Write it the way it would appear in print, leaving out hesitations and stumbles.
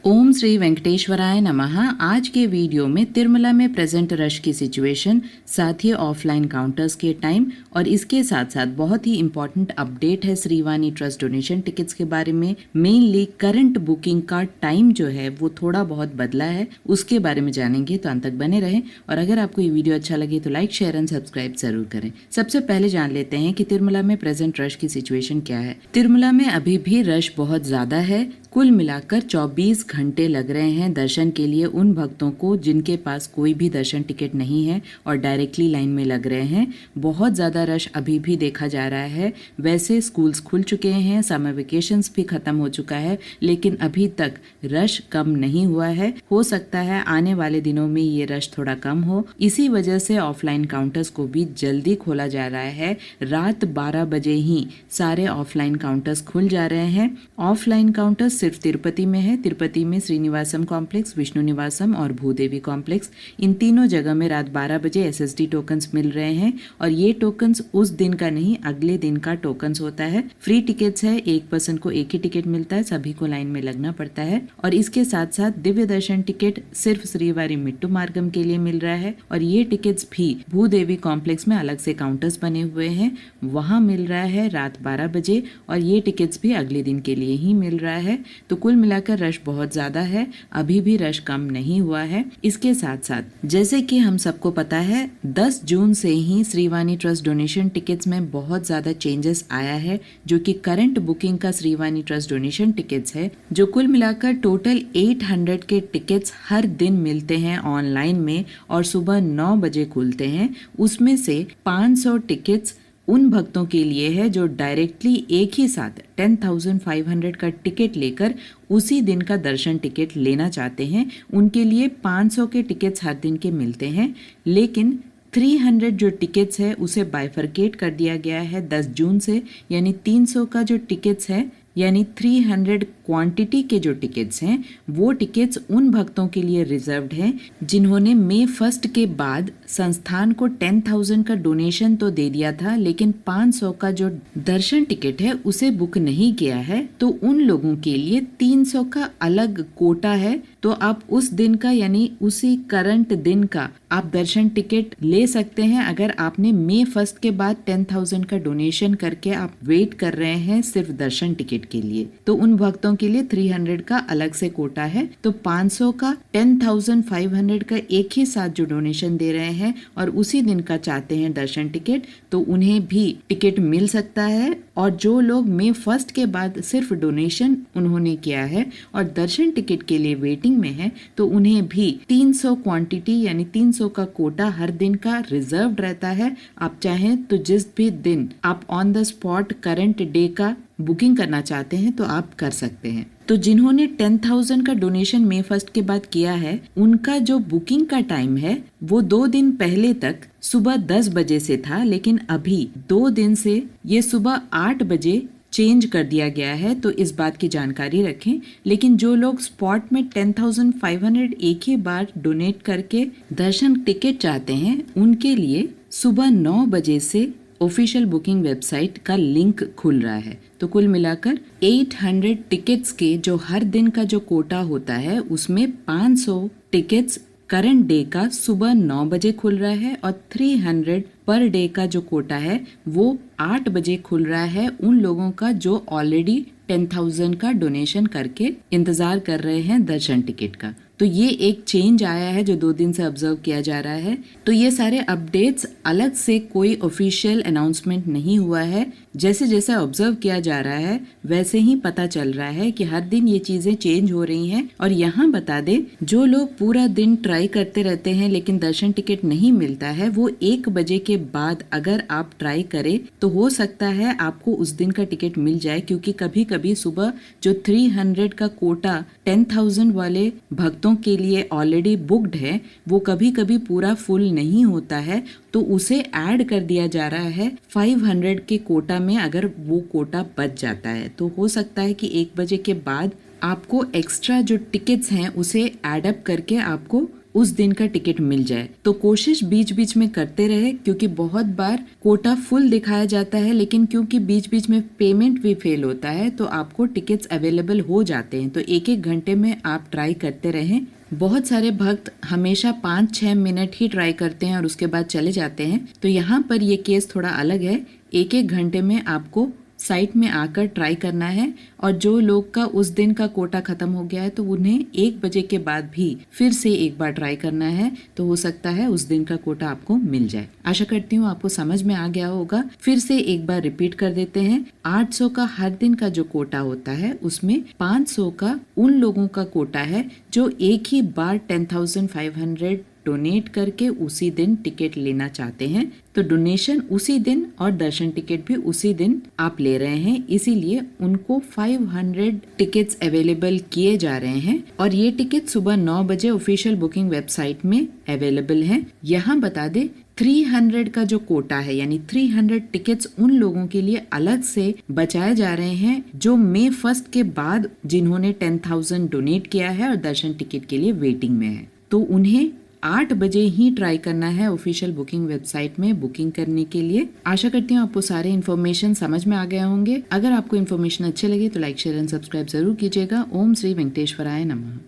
ओम श्री वेंकटेश्वराय नमः। आज के वीडियो में तिरुमला में प्रेजेंट रश की सिचुएशन, साथ ही ऑफलाइन काउंटर्स के टाइम और इसके साथ साथ बहुत ही इंपॉर्टेंट अपडेट है श्रीवाणी ट्रस्ट डोनेशन टिकट्स के बारे में। मेनली करंट बुकिंग का टाइम जो है वो थोड़ा बहुत बदला है, उसके बारे में जानेंगे, तो अंत तक बने रहें। और अगर आपको ये वीडियो अच्छा लगे तो लाइक, शेयर एंड सब्सक्राइब जरूर करें। सबसे पहले जान लेते हैं कि तिरुमला में प्रेजेंट रश की सिचुएशन क्या है। तिरुमला में अभी भी रश बहुत ज्यादा है। कुल मिलाकर 24 घंटे लग रहे हैं दर्शन के लिए उन भक्तों को जिनके पास कोई भी दर्शन टिकट नहीं है और डायरेक्टली लाइन में लग रहे हैं। बहुत ज़्यादा रश अभी भी देखा जा रहा है। वैसे स्कूल्स खुल चुके हैं, समर वेकेशंस भी ख़त्म हो चुका है, लेकिन अभी तक रश कम नहीं हुआ है। हो सकता है आने वाले दिनों में ये रश थोड़ा कम हो। इसी वजह से ऑफलाइन काउंटर्स को भी जल्दी खोला जा रहा है। रात 12 बजे ही सारे ऑफलाइन काउंटर्स खुल जा रहे हैं। ऑफलाइन काउंटर्स सिर्फ तिरुपति में है। तिरुपति में श्रीनिवासम कॉम्प्लेक्स, विष्णु निवासम और भूदेवी कॉम्प्लेक्स, इन तीनों जगह में रात 12 बजे एसएसडी टोकन्स मिल रहे हैं। और ये टोकन्स उस दिन का नहीं, अगले दिन का टोकन्स होता है। फ्री टिकट्स है, एक पर्सन को एक ही टिकट मिलता है, सभी को लाइन में लगना पड़ता है। और इसके साथ साथ दिव्य दर्शन टिकट सिर्फ श्रीवारी मिट्टू मार्गम के लिए मिल रहा है। और ये टिकट्स भी भूदेवी कॉम्प्लेक्स में अलग से काउंटर्स बने हुए हैं, वहां मिल रहा है रात 12 बजे। और ये टिकट्स भी अगले दिन के लिए ही मिल रहा है। तो कुल मिलाकर रश बहुत ज्यादा है, अभी भी रश कम नहीं हुआ है। इसके साथ साथ जैसे कि हम सबको पता है 10 जून से ही श्रीवाणी ट्रस्ट डोनेशन टिकट्स में बहुत ज्यादा चेंजेस आया है, जो कि करंट बुकिंग का श्रीवाणी ट्रस्ट डोनेशन टिकट्स है, जो कुल मिलाकर टोटल 800 के टिकट्स हर दिन मिलते हैं ऑनलाइन में और सुबह 9 बजे खुलते हैं। उसमें से 500 टिकट्स उन भक्तों के लिए है जो डायरेक्टली एक ही साथ 10,500 का टिकट लेकर उसी दिन का दर्शन टिकट लेना चाहते हैं। उनके लिए 500 के टिकट्स हर दिन के मिलते हैं, लेकिन 300 जो टिकट्स है उसे बाइफरकेट कर दिया गया है 10 जून से। यानी 300 का जो टिकट्स है, यानी 300 क्वांटिटी के जो टिकट्स हैं, वो टिकट्स उन भक्तों के लिए रिजर्व्ड हैं जिन्होंने मई 1 के बाद संस्थान को 10,000 का डोनेशन तो दे दिया था, लेकिन 500 का जो दर्शन टिकट है उसे बुक नहीं किया है। तो उन लोगों के लिए 300 का अलग कोटा है। तो आप उस दिन का, यानी उसी करंट दिन का आप दर्शन टिकट ले सकते हैं। अगर आपने मई 1 के बाद 10,000 का डोनेशन करके आप वेट कर रहे हैं सिर्फ दर्शन टिकट के लिए, तो उन भक्तों के लिए 300 का अलग से कोटा है। तो 500 का, 10,500 का एक ही साथ जो डोनेशन दे रहे हैं और उसी दिन का चाहते हैं दर्शन टिकट, तो उन्हें भी टिकट मिल सकता है। और जो लोग मई 1 के बाद सिर्फ डोनेशन उन्होंने किया है और दर्शन टिकट के लिए वेटिंग में है, तो उन्हें भी 300 क्वांटिटी यानी 300 का कोटा हर दिन का रिजर्व्ड रहता है। आप चाहें तो जिस भी दिन आप on the spot current day का बुकिंग करना चाहते हैं तो आप कर सकते हैं। तो जिन्होंने 10,000 का डोनेशन मई 1 के बाद किया है, उनका जो बुकिंग का टाइम है वो 2 दिन पहले तक सुबह 10 बजे से था, लेकिन अभी 2 दिन से ये सुबह 8 बजे चेंज कर दिया गया है। तो इस बात की जानकारी रखें। लेकिन जो लोग स्पॉट में 10,500 एक ही बार डोनेट करके दर्शन टिकट चाहते हैं, उनके लिए सुबह 9 बजे से ऑफिशियल बुकिंग वेबसाइट का लिंक खुल रहा है। तो कुल मिलाकर 800 टिकट्स के जो हर दिन का जो कोटा होता है, उसमें 500 टिकट्स करंट डे का सुबह 9 बजे खुल रहा है और 300 पर डे का जो कोटा है वो 8 बजे खुल रहा है उन लोगों का जो ऑलरेडी 10,000 का डोनेशन करके इंतजार कर रहे हैं दर्शन टिकट का। तो ये एक चेंज आया है जो 2 दिन से ऑब्जर्व किया जा रहा है। तो ये सारे अपडेट्स, अलग से कोई ऑफिशियल अनाउंसमेंट नहीं हुआ है। जैसे जैसे ऑब्जर्व किया जा रहा है वैसे ही पता चल रहा है कि हर दिन ये चीजें चेंज हो रही हैं। और यहाँ बता दे, जो लोग पूरा दिन ट्राई करते रहते हैं लेकिन दर्शन टिकट नहीं मिलता है, वो 1 बजे के बाद अगर आप ट्राई करें तो हो सकता है आपको उस दिन का टिकट मिल जाए। क्योंकि कभी कभी सुबह जो 300 का कोटा 10,000 वाले भक्तों के लिए ऑलरेडी बुक्ड है, वो कभी कभी पूरा फुल नहीं होता है, तो उसे ऐड कर दिया जा रहा है 500 के कोटा में। अगर वो कोटा बच जाता है तो हो सकता है कि 1 बजे के बाद आपको एक्स्ट्रा जो टिकट्स हैं उसे एड अप करके आपको उस दिन का टिकट मिल जाए। तो कोशिश बीच बीच में करते रहे, क्योंकि बहुत बार कोटा फुल दिखाया जाता है, लेकिन क्योंकि बीच बीच में पेमेंट भी फेल होता है तो आपको टिकट्स अवेलेबल हो जाते हैं। तो एक एक घंटे में आप ट्राई करते रहें। बहुत सारे भक्त हमेशा 5-6 मिनट ही ट्राई करते हैं और उसके बाद चले जाते हैं। तो यहाँ पर ये केस थोड़ा अलग है। एक एक घंटे में आपको साइट में आकर ट्राई करना है, और जो लोग का उस दिन का कोटा खत्म हो गया है तो उन्हें 1 बजे के बाद भी फिर से एक बार ट्राई करना है। तो हो सकता है उस दिन का कोटा आपको मिल जाए। आशा करती हूँ आपको समझ में आ गया होगा। फिर से एक बार रिपीट कर देते हैं। 800 का हर दिन का जो कोटा होता है उसमें 500 का उन लोगों का कोटा है जो एक ही बार 10,500 डोनेट करके उसी दिन टिकट लेना चाहते हैं। तो डोनेशन उसी दिन और दर्शन टिकट भी उसी दिन आप ले रहे हैं, इसीलिए उनको 500 टिकट्स अवेलेबल किए जा रहे हैं। और ये टिकट सुबह 9 बजे ऑफिशियल बुकिंग वेबसाइट में अवेलेबल है। यहाँ बता दे 300 का जो कोटा है, यानी 300 टिकट्स उन लोगों के लिए अलग से बचाए जा रहे हैं जो मई 1 के बाद जिन्होंने 10,000 डोनेट किया है और दर्शन टिकट के लिए वेटिंग में है। तो उन्हें 8 बजे ही ट्राई करना है ऑफिशियल बुकिंग वेबसाइट में बुकिंग करने के लिए। आशा करती हूँ आपको सारे इन्फॉर्मेशन समझ में आ गए होंगे। अगर आपको इन्फॉर्मेशन अच्छे लगे तो लाइक, शेयर एंड सब्सक्राइब जरूर कीजिएगा। ओम श्री वेंकटेश्वराय नमः।